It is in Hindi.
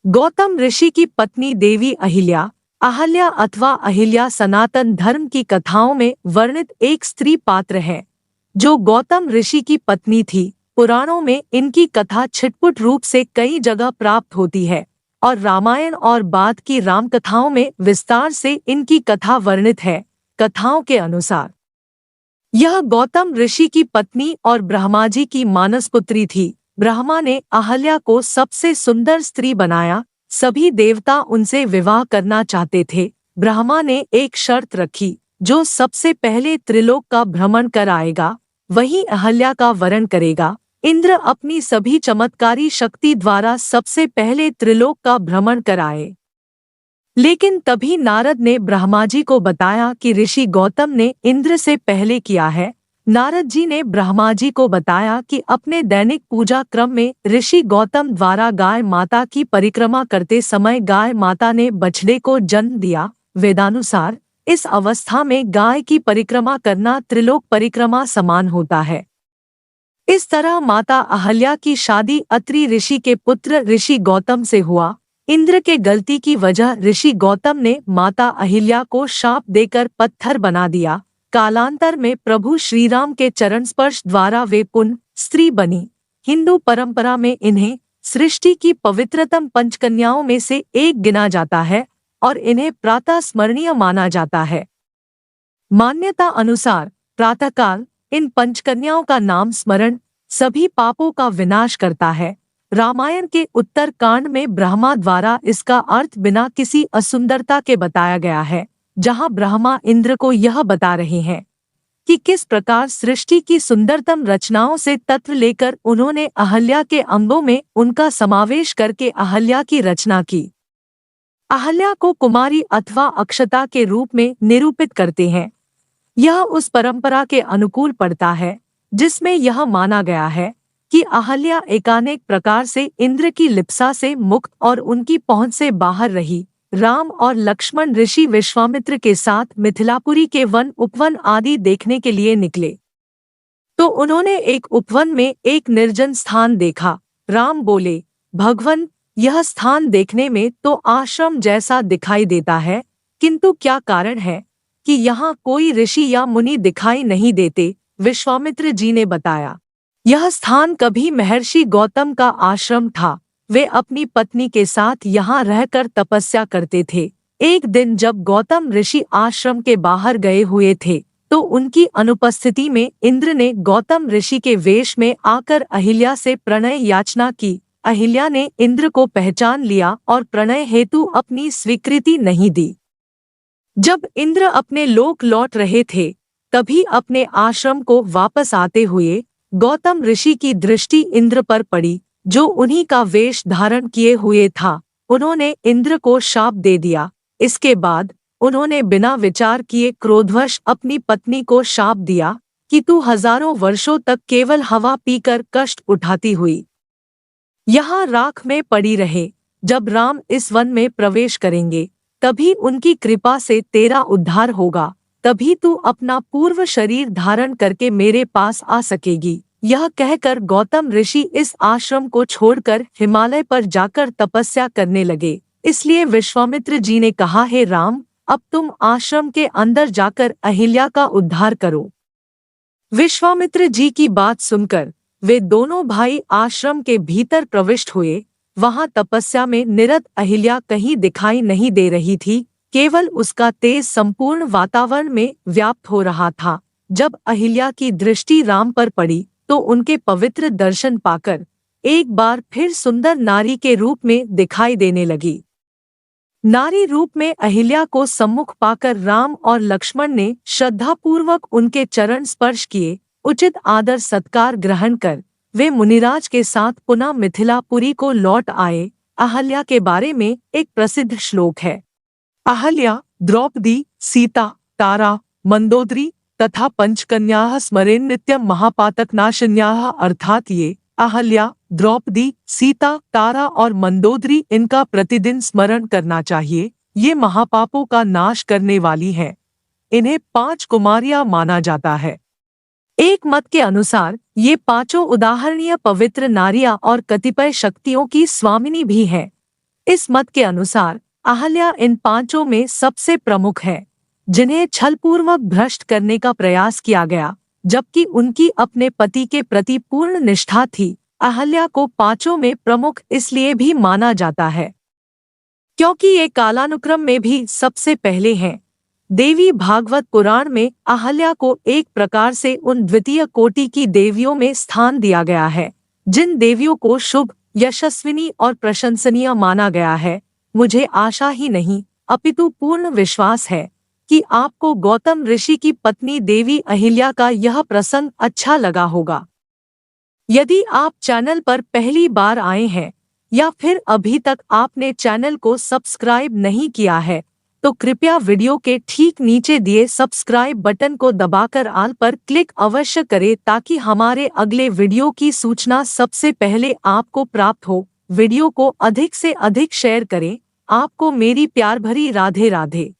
गौतम ऋषि की पत्नी देवी अहिल्या, अहल्या अथवा अहिल्या सनातन धर्म की कथाओं में वर्णित एक स्त्री पात्र है जो गौतम ऋषि की पत्नी थी। पुराणों में इनकी कथा छिटपुट रूप से कई जगह प्राप्त होती है और रामायण और बाद की राम कथाओं में विस्तार से इनकी कथा वर्णित है। कथाओं के अनुसार यह गौतम ऋषि की पत्नी और ब्रह्मा जी की मानस पुत्री थी। ब्रह्मा ने अहल्या को सबसे सुंदर स्त्री बनाया। सभी देवता उनसे विवाह करना चाहते थे। ब्रह्मा ने एक शर्त रखी, जो सबसे पहले त्रिलोक का भ्रमण कर आएगा वही अहल्या का वरण करेगा। इंद्र अपनी सभी चमत्कारी शक्ति द्वारा सबसे पहले त्रिलोक का भ्रमण कराए। लेकिन तभी नारद ने ब्रह्मा जी को बताया कि ऋषि गौतम ने इंद्र से पहले किया है। नारद जी ने ब्रह्मा जी को बताया कि अपने दैनिक पूजा क्रम में ऋषि गौतम द्वारा गाय माता की परिक्रमा करते समय गाय माता ने बछड़े को जन्म दिया। वेदानुसार इस अवस्था में गाय की परिक्रमा करना त्रिलोक परिक्रमा समान होता है। इस तरह माता अहल्या की शादी अत्रि ऋषि के पुत्र ऋषि गौतम से हुआ। इंद्र के गलती की वजह ऋषि गौतम ने माता अहिल्या को शाप देकर पत्थर बना दिया। कालांतर में प्रभु श्रीराम के चरण स्पर्श द्वारा वे पुनः स्त्री बनी। हिंदू परंपरा में इन्हें सृष्टि की पवित्रतम पंचकन्याओं में से एक गिना जाता है और इन्हें प्रातः स्मरणीय माना जाता है। मान्यता अनुसार प्रातःकाल इन पंचकन्याओं का नाम स्मरण सभी पापों का विनाश करता है। रामायण के उत्तर कांड में ब्रह्मा द्वारा इसका अर्थ बिना किसी असुंदरता के बताया गया है, जहां ब्रह्मा इंद्र को यह बता रहे हैं कि किस प्रकार सृष्टि की सुंदरतम रचनाओं से तत्व लेकर उन्होंने अहल्या के अंगों में उनका समावेश करके अहल्या की रचना की। अहल्या को कुमारी अथवा अक्षता के रूप में निरूपित करते हैं। यह उस परंपरा के अनुकूल पड़ता है जिसमें यह माना गया है कि अहल्या एकानेक प्रकार से इंद्र की लिप्सा से मुक्त और उनकी पहुंच से बाहर रही। राम और लक्ष्मण ऋषि विश्वामित्र के साथ मिथिलापुरी के वन उपवन आदि देखने के लिए निकले तो उन्होंने एक उपवन में एक निर्जन स्थान देखा। राम बोले, भगवन, यह स्थान देखने में तो आश्रम जैसा दिखाई देता है, किंतु क्या कारण है कि यहाँ कोई ऋषि या मुनि दिखाई नहीं देते? विश्वामित्र जी ने बताया, यह स्थान कभी महर्षि गौतम का आश्रम था। वे अपनी पत्नी के साथ यहाँ रहकर तपस्या करते थे। एक दिन जब गौतम ऋषि आश्रम के बाहर गए हुए थे तो उनकी अनुपस्थिति में इंद्र ने गौतम ऋषि के वेश में आकर अहिल्या से प्रणय याचना की। अहिल्या ने इंद्र को पहचान लिया और प्रणय हेतु अपनी स्वीकृति नहीं दी। जब इंद्र अपने लोक लौट रहे थे तभी अपने आश्रम को वापस आते हुए गौतम ऋषि की दृष्टि इंद्र पर पड़ी, जो उन्हीं का वेश धारण किए हुए था। उन्होंने इंद्र को शाप दे दिया। इसके बाद उन्होंने बिना विचार किए क्रोधवश अपनी पत्नी को शाप दिया कि तू हजारों वर्षों तक केवल हवा पीकर कष्ट उठाती हुई यहाँ राख में पड़ी रहे। जब राम इस वन में प्रवेश करेंगे तभी उनकी कृपा से तेरा उद्धार होगा। तभी तू अपना पूर्व शरीर धारण करके मेरे पास आ सकेगी। यह कहकर गौतम ऋषि इस आश्रम को छोड़कर हिमालय पर जाकर तपस्या करने लगे। इसलिए विश्वामित्र जी ने कहा, हे राम, अब तुम आश्रम के अंदर जाकर अहिल्या का उद्धार करो। विश्वामित्र जी की बात सुनकर वे दोनों भाई आश्रम के भीतर प्रविष्ट हुए। वहां तपस्या में निरत अहिल्या कहीं दिखाई नहीं दे रही थी, केवल उसका तेज संपूर्ण वातावरण में व्याप्त हो रहा था। जब अहिल्या की दृष्टि राम पर पड़ी तो उनके पवित्र दर्शन पाकर एक बार फिर सुंदर नारी के रूप में दिखाई देने लगी। नारी रूप में अहिल्या को सम्मुख पाकर राम और लक्ष्मण ने श्रद्धापूर्वक उनके चरण स्पर्श किए। उचित आदर सत्कार ग्रहण कर वे मुनिराज के साथ पुनः मिथिलापुरी को लौट आए। अहल्या के बारे में एक प्रसिद्ध श्लोक है, अहल्या द्रौपदी सीता तारा मंदोदरी तथा पंचकन्याः स्मरेन् नित्यं महापातकनाशिन्याः। अर्थात ये अहल्या, द्रौपदी, सीता, तारा और मंदोदरी इनका प्रतिदिन स्मरण करना चाहिए। ये महापापों का नाश करने वाली हैं। इन्हें 5 कुमारियां माना जाता है। एक मत के अनुसार ये 5 उदाहरणीय पवित्र नारियां और कतिपय शक्तियों की स्वामिनी भी हैं। इस मत के अनुसार अहल्या इन पांचों में सबसे प्रमुख है जिन्हें छलपूर्वक भ्रष्ट करने का प्रयास किया गया, जबकि उनकी अपने पति के प्रति पूर्ण निष्ठा थी। अहल्या को पांचों में प्रमुख इसलिए भी माना जाता है क्योंकि ये कालानुक्रम में भी सबसे पहले हैं। देवी भागवत पुराण में अहल्या को एक प्रकार से उन द्वितीय कोटि की देवियों में स्थान दिया गया है जिन देवियों को शुभ, यशस्विनी और प्रशंसनीय माना गया है। मुझे आशा ही नहीं अपितु पूर्ण विश्वास है कि आपको गौतम ऋषि की पत्नी देवी अहिल्या का यह प्रसंग अच्छा लगा होगा। यदि आप चैनल पर पहली बार आए हैं या फिर अभी तक आपने चैनल को सब्सक्राइब नहीं किया है तो कृपया वीडियो के ठीक नीचे दिए सब्सक्राइब बटन को दबाकर ऑल पर क्लिक अवश्य करें ताकि हमारे अगले वीडियो की सूचना सबसे पहले आपको प्राप्त हो। वीडियो को अधिक से अधिक शेयर करें। आपको मेरी प्यार भरी राधे राधे।